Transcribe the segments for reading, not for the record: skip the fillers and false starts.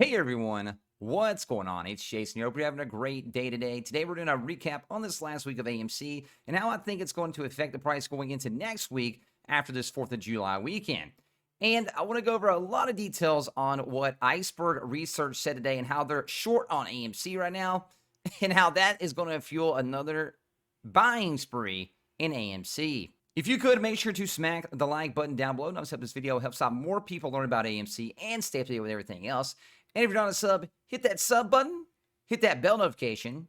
Hey everyone, what's going on? It's Jason here. Hope you're having a great day today. Today we're doing a recap on this last week of AMC and how I think it's going to affect the price going into next week after this 4th of July weekend. And I want to go over a lot of details on what Iceburg Research said today and how they're short on AMC right now and how that is going to fuel another buying spree in AMC. If you could, make sure to smack the like button down below. Notice that this video helps out more people learn about AMC and stay up to date with everything else. And if you're not a sub, hit that sub button, hit that bell notification,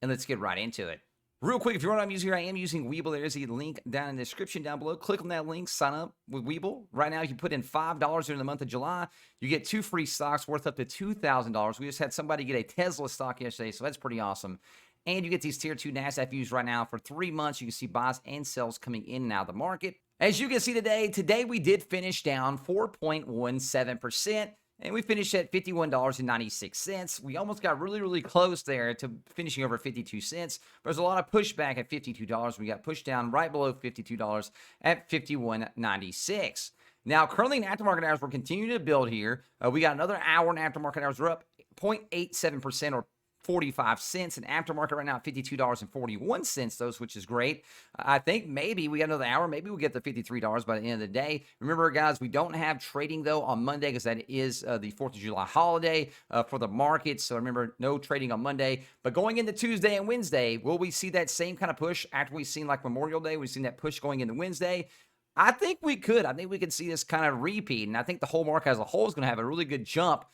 and let's get right into it. Real quick, if you want what I'm using here, I am using Webull. There's a link down in the description down below. Click on that link, sign up with Webull. Right now, if you put in $5 during the month of July, you get 2 free stocks worth up to $2,000. We just had somebody get a Tesla stock yesterday, so that's pretty awesome. And you get these tier 2 NASDAQ views right now for 3 months. You can see buys and sells coming in and out of the market. As you can see today we did finish down 4.17%. And we finished at $51.96. We almost got really close there to finishing over 52 cents. There's a lot of pushback at $52. We got pushed down right below $52 at $51.96. Now, currently in aftermarket hours, we're continuing to build here. We got another hour in aftermarket hours. We're up 0.87% or 45 cents. And aftermarket right now at $52.41, those, which is great. I think maybe we got another hour. Maybe we'll get the $53 by the end of the day. Remember, guys, we don't have trading, though, on Monday because that is the 4th of July holiday for the market. So remember, no trading on Monday. But going into Tuesday and Wednesday, will we see that same kind of push after we've seen like Memorial Day? We've seen that push going into Wednesday. I think we could. I think we could see this kind of repeat, and I think the whole market as a whole is going to have a really good jump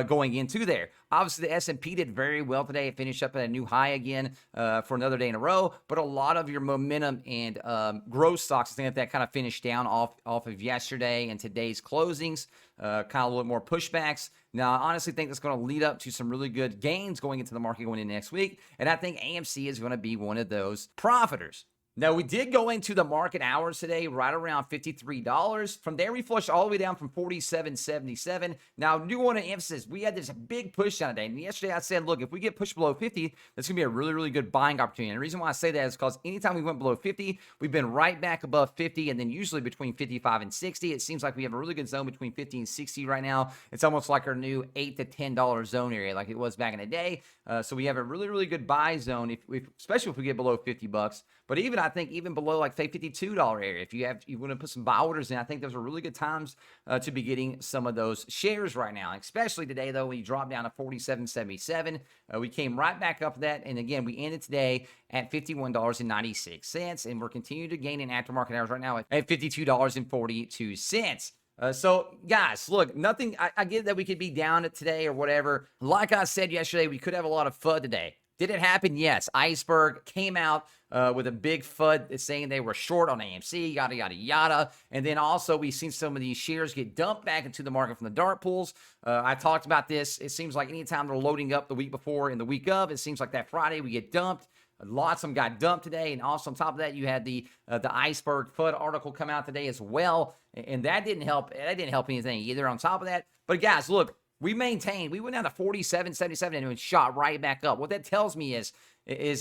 going into there. Obviously, the S&P did very well today. It finished up at a new high again for another day in a row, but a lot of your momentum and growth stocks, I think that kind of finished down off of yesterday and today's closings, kind of a little more pushbacks. Now, I honestly think that's going to lead up to some really good gains going into the market going into next week, and I think AMC is going to be one of those profiters. Now, we did go into the market hours today right around $53. From there, we flushed all the way down from $47.77. Now, I do want to emphasize, we had this big push down today. And yesterday, I said, look, if we get pushed below 50, that's going to be a really good buying opportunity. And the reason why I say that is because anytime we went below 50, we've been right back above 50. And then usually between 55 and 60, it seems like we have a really good zone between 50 and 60 right now. It's almost like our new $8 to $10 zone area like it was back in the day. So we have a really good buy zone, especially if we get below 50 bucks. But I think even below like say $52 area, if you want to put some buy orders in, I think those are really good times to be getting some of those shares right now. Especially today though, when you drop down to $47.77, we came right back up that, and again we ended today at $51.96, and we're continuing to gain in aftermarket hours right now at $52.42. So, guys, look, nothing. I get that we could be down it today or whatever. Like I said yesterday, we could have a lot of FUD today. Did it happen? Yes. Iceburg came out with a big FUD saying they were short on AMC, yada, yada, yada. And then also we've seen some of these shares get dumped back into the market from the dart pools. I talked about this. It seems like anytime they're loading up the week before and the week of, it seems like that Friday we get dumped. Lots of them got dumped today. And also on top of that, you had the Iceburg FUD article come out today as well. And that didn't help. That didn't help anything either on top of that. But guys, look, we maintained. We went down to $47.77 and shot right back up. What that tells me is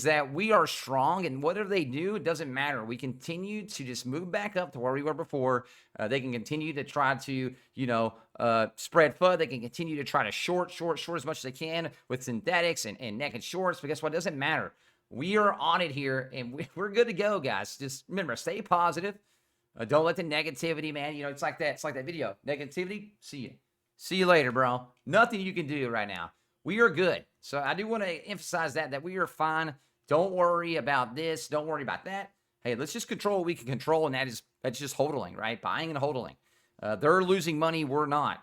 that we are strong, and whatever they do, it doesn't matter. We continue to just move back up to where we were before. They can continue to try to, spread FUD. They can continue to try to short as much as they can with synthetics and naked shorts. But guess what? It doesn't matter. We are on it here, and we're good to go, guys. Just remember, stay positive. Don't let the negativity, man. It's like that. It's like that video. Negativity. See you later, bro. Nothing you can do right now. We are good. So I do want to emphasize that we are fine. Don't worry about this. Don't worry about that. Hey, let's just control what we can control, and that's just hodling, right? Buying and hodling. They're losing money. We're not.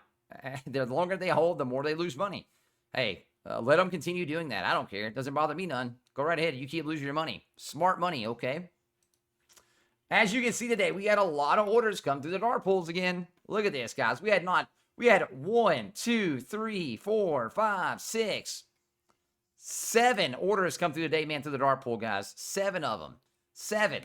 The longer they hold, the more they lose money. Hey, let them continue doing that. I don't care. It doesn't bother me none. Go right ahead. You keep losing your money. Smart money, okay? As you can see today, we had a lot of orders come through the dart pools again. Look at this, guys. We had 1, 2, 3, 4, 5, 6, 7 orders come through today, man, through the dart pool, guys. 7 of them. 7.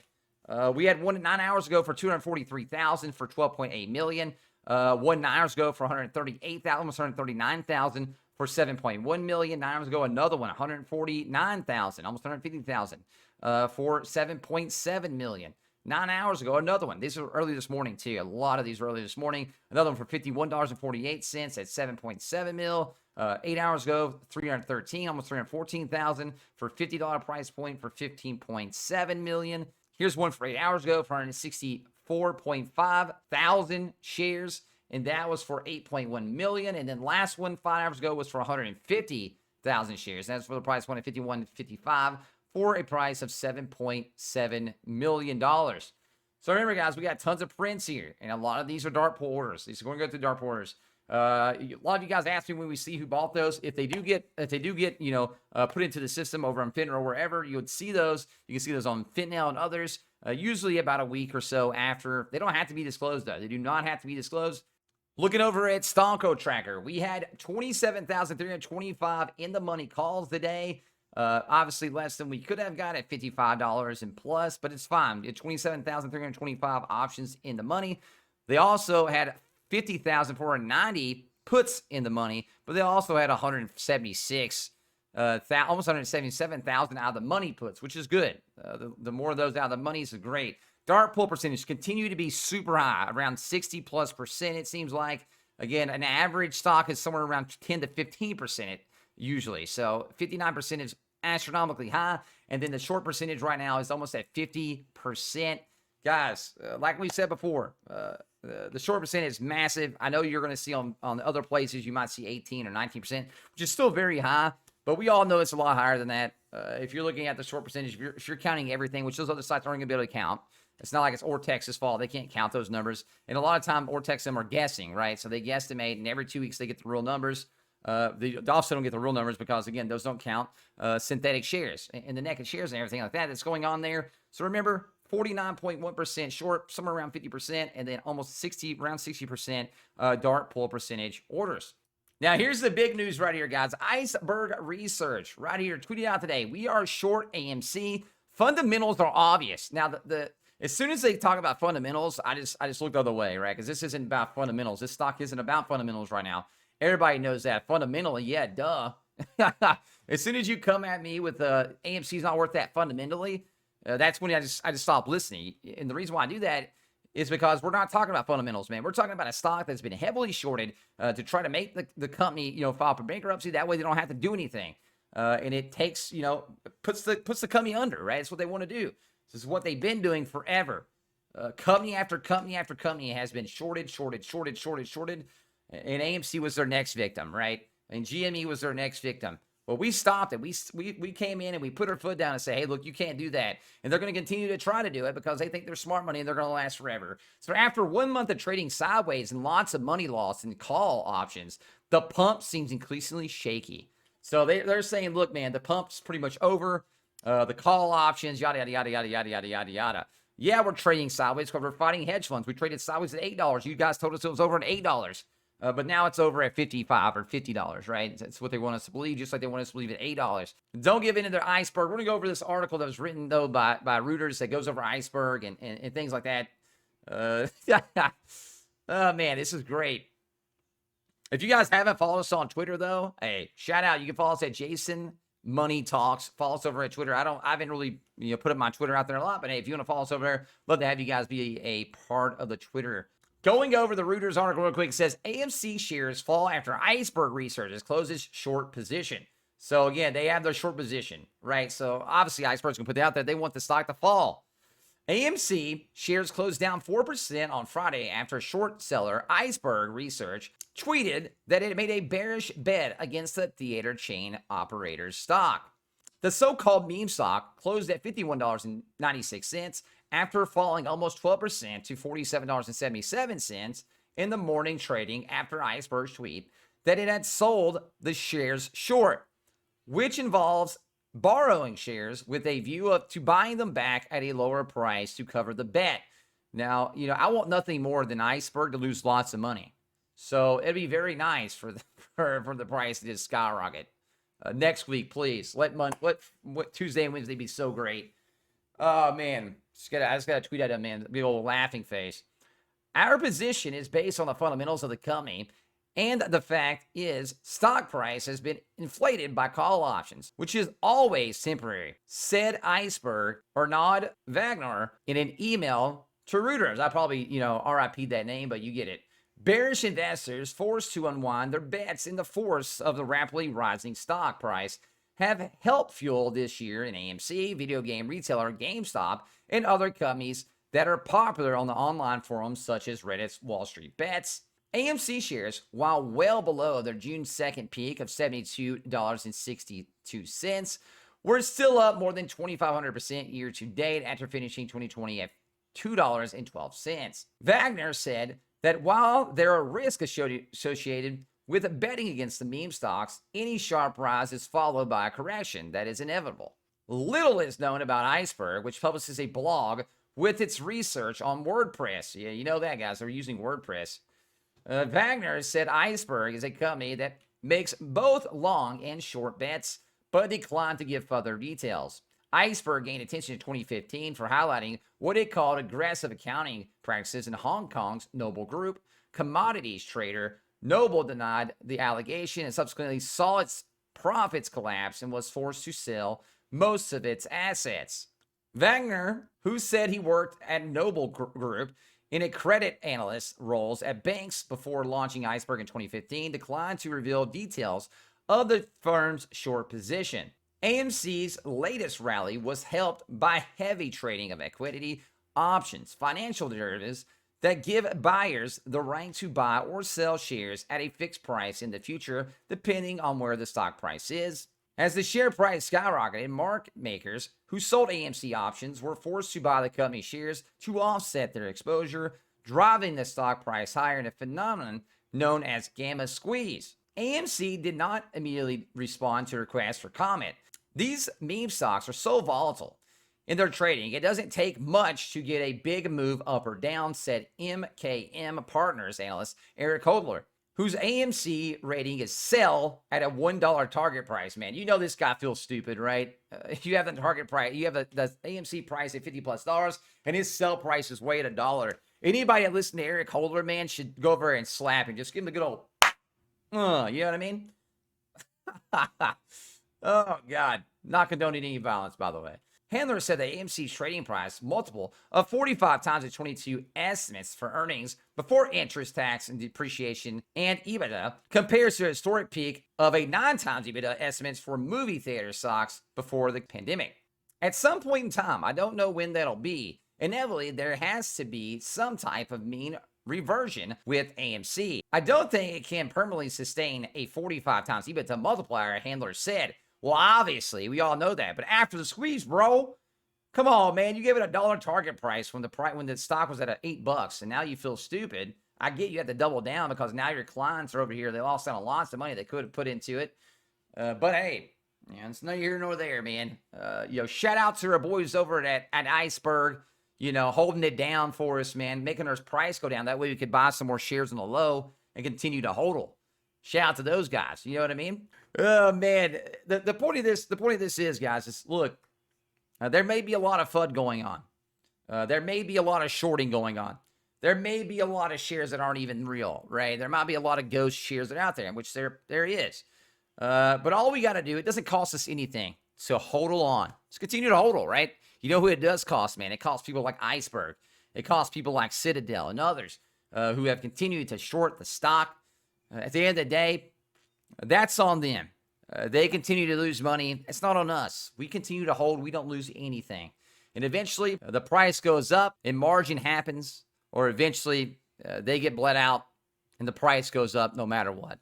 We had one 9 hours ago for $243,000 for $12.8 million. One 9 hours ago for $138,000, almost $139,000 for $7.1 million. 9 hours ago, another one, $149,000, almost $150,000 for $7.7 million. 9 hours ago, another one. These are early this morning, too. A lot of these were early this morning. Another one for $51.48 at $7.7 mil. 8 hours ago, 313, almost 314,000 for $50 price point for 15.7 million. Here's one for 8 hours ago for 164.5 thousand shares, and that was for 8.1 million. And then last one 5 hours ago was for 150,000 shares. That's for the price point of 51.55 for a price of $7.7 million. So remember, guys, we got tons of prints here, and a lot of these are dart pool orders. These are going to go through dart pool orders. A lot of you guys ask me when we see who bought those. If they do get, put into the system over on Fitner or wherever, you would see those. You can see those on Fitnow and others. Usually about a week or so after. They don't have to be disclosed though. They do not have to be disclosed. Looking over at STONCO Tracker, we had 27,325 in the money calls today. Obviously less than we could have got at $55 and plus, but it's fine. 27,325 options in the money. They also had 50,490 puts in the money, but they also had 176, almost 177,000 out of the money puts, which is good. The more of those out of the money is great. Dart pull percentage continue to be super high, around 60+%. It seems like, again, an average stock is somewhere around 10 to 15% usually. So 59% is astronomically high, and then the short percentage right now is almost at 50%. Guys, like we said before, the short percent is massive. I know you're going to see on other places, you might see 18 or 19%, which is still very high, but we all know it's a lot higher than that. If you're looking at the short percentage, if you're counting everything, which those other sites aren't going to be able to count, it's not like it's Ortex's fault. They can't count those numbers. And a lot of time, Ortex them are guessing, right? So they guesstimate, and every 2 weeks they get the real numbers. They also don't get the real numbers because, again, those don't count synthetic shares and the naked shares and everything like that that's going on there. So remember, 49.1% short, somewhere around 50%, and then almost around 60% dart pull percentage orders. Now, here's the big news right here, guys. Iceburg Research right here tweeted out today. We are short AMC. Fundamentals are obvious. Now, as soon as they talk about fundamentals, I just look the other way, right? Because this isn't about fundamentals. This stock isn't about fundamentals right now. Everybody knows that. Fundamentally, yeah, duh. As soon as you come at me with AMC's not worth that fundamentally, that's when I just stop listening. And the reason why I do that is because we're not talking about fundamentals, man. We're talking about a stock that's been heavily shorted to try to make the company, file for bankruptcy. That way they don't have to do anything. And it takes, puts the company under, right? That's what they want to do. This is what they've been doing forever. Company after company after company has been shorted. And AMC was their next victim, right? And GME was their next victim. Well, we stopped it. We came in and we put our foot down and say, hey, look, you can't do that. And they're going to continue to try to do it because they think they're smart money and they're going to last forever. So after 1 month of trading sideways and lots of money loss and call options, the pump seems increasingly shaky. So they're saying, look, man, the pump's pretty much over. The call options, yada, yada, yada, yada, yada, yada, yada, yada. Yeah, we're trading sideways because we're fighting hedge funds. We traded sideways at $8. You guys told us it was over at $8. But now it's over at $55 or $50, right? That's what they want us to believe, just like they want us to believe at $8. Don't give in to their iceberg. We're going to go over this article that was written, though, by Reuters that goes over iceberg and things like that. Oh, man, this is great. If you guys haven't followed us on Twitter, though, hey, shout out. You can follow us at JasonMoney Talks. Follow us over at Twitter. I haven't really put my Twitter out there a lot, but hey, if you want to follow us over there, love to have you guys be a part of the Twitter. Going over the Reuters article real quick, it says AMC shares fall after Iceburg Research closes short position. So again, they have their short position, right? So obviously Iceberg's going to put that out there. They want the stock to fall. AMC shares closed down 4% on Friday after short seller Iceburg Research tweeted that it made a bearish bet against the theater chain operator's stock. The so-called meme stock closed at $51.96 after falling almost 12% to $47.77 in the morning trading after Iceberg's tweet that it had sold the shares short, which involves borrowing shares with a view to buying them back at a lower price to cover the bet. Now, I want nothing more than Iceberg to lose lots of money. So it'd be very nice for the price to just skyrocket. Next week, please. Let Tuesday and Wednesday be so great. Oh, man. I just got to tweet at him, man. Big old laughing face. Our position is based on the fundamentals of the company, and the fact is stock price has been inflated by call options, which is always temporary, said Iceberg Arnaud Wagner in an email to Reuters. I probably, RIP'd that name, but you get it. Bearish investors forced to unwind their bets in the force of the rapidly rising stock price have helped fuel this year in AMC, video game retailer GameStop, and other companies that are popular on the online forums such as Reddit's wallstreetbets. AMC shares, while well below their June 2nd peak of $72.62, were still up more than 2,500% year to date after finishing 2020 at $2.12. Wagner said that while there are risks associated with betting against the meme stocks, any sharp rise is followed by a correction that is inevitable. Little is known about Iceburg, which publishes a blog with its research on WordPress. Yeah, you know that, guys. They're using WordPress. Wagner said Iceburg is a company that makes both long and short bets, but declined to give further details. Iceburg gained attention in 2015 for highlighting what it called aggressive accounting practices in Hong Kong's Noble Group. Commodities trader Noble denied the allegation and subsequently saw its profits collapse and was forced to sell most of its assets. Wagner, who said he worked at Noble Group in a credit analyst roles at banks before launching Iceburg in 2015, declined to reveal details of the firm's short position. AMC's latest rally was helped by heavy trading of equity options, financial derivatives that give buyers the right to buy or sell shares at a fixed price in the future, depending on where the stock price is. As the share price skyrocketed, market makers who sold AMC options were forced to buy the company's shares to offset their exposure, driving the stock price higher in a phenomenon known as gamma squeeze. AMC did not immediately respond to requests for comment. These meme stocks are so volatile in their trading, it doesn't take much to get a big move up or down, said MKM Partners analyst Eric Hodler, whose AMC rating is sell at a $1 target price. Man, you know this guy feels stupid, right? If you have the target price, you have the AMC price at $50+, and his sell price is way at $1. Anybody that listens to Eric Hodler, man, should go over and slap him. Just give him a good old, you know what I mean? Oh, God. Not condoning any violence, by the way. Handler said that AMC's trading price multiple of 45 times the 22 estimates for earnings before interest, tax, and depreciation and EBITDA compares to a historic peak of a 9 times EBITDA estimates for movie theater stocks before the pandemic. At some point in time, I don't know when that'll be, inevitably there has to be some type of mean reversion with AMC. I don't think it can permanently sustain a 45 times EBITDA multiplier, Handler said. Well, obviously, we all know that. But after the squeeze, bro, come on, man. You gave it $1 target price when the stock was at $8, and now you feel stupid. I get you have to double down because now your clients are over here. They lost out on lots of money they could have put into it. But hey, it's neither here nor there, man. Shout out to our boys over at Iceburg, holding it down for us, man, making our price go down. That way we could buy some more shares on the low and continue to hodl. Shout out to those guys. You know what I mean? Oh, man. The point of this is, guys, is look, there may be a lot of FUD going on. There may be a lot of shorting going on. There may be a lot of shares that aren't even real, right? There might be a lot of ghost shares that are out there, which there is. But all we got to do, it doesn't cost us anything. So hodl on. Let's continue to hodl, right? You know who it does cost, man? It costs people like Iceburg. It costs people like Citadel and others who have continued to short the stock. At the end of the day, that's on them. They continue to lose money. It's not on us. We continue to hold. We don't lose anything. And eventually, the price goes up and margin happens, or eventually they get bled out and the price goes up no matter what.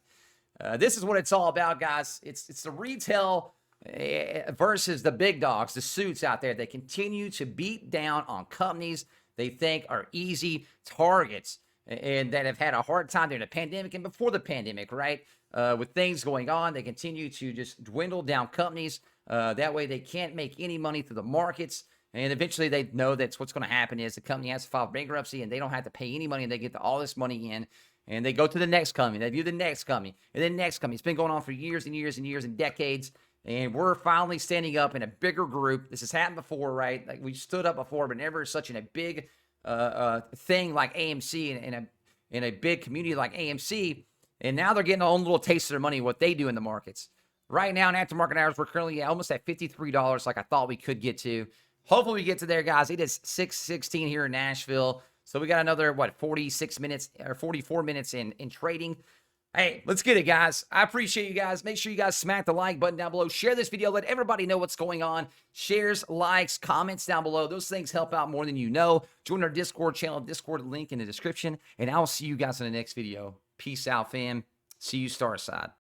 This is what it's all about, guys. It's the retail versus the big dogs, the suits out there. They continue to beat down on companies they think are easy targets and that have had a hard time during the pandemic and before the pandemic, right? With things going on, they continue to just dwindle down companies. That way they can't make any money through the markets. And eventually they know that's what's going to happen is the company has to file bankruptcy and they don't have to pay any money and they get all this money in and they go to the next company. They view the next company and then next company. It's been going on for years and years and years and decades. And we're finally standing up in a bigger group. This has happened before, right? Like we stood up before, but never such in a big thing like AMC in a big community like AMC. And now they're getting their own little taste of their money, what they do in the markets. Right now in aftermarket hours, we're currently almost at $53 like I thought we could get to. Hopefully we get to there, guys. It is 6:16 here in Nashville. So we got another, what, 46 minutes or 44 minutes in trading. Hey, let's get it, guys. I appreciate you guys. Make sure you guys smack the like button down below. Share this video. Let everybody know what's going on. Shares, likes, comments down below. Those things help out more than you know. Join our Discord channel. Discord link in the description. And I'll see you guys in the next video. Peace out, fam. See you Starside.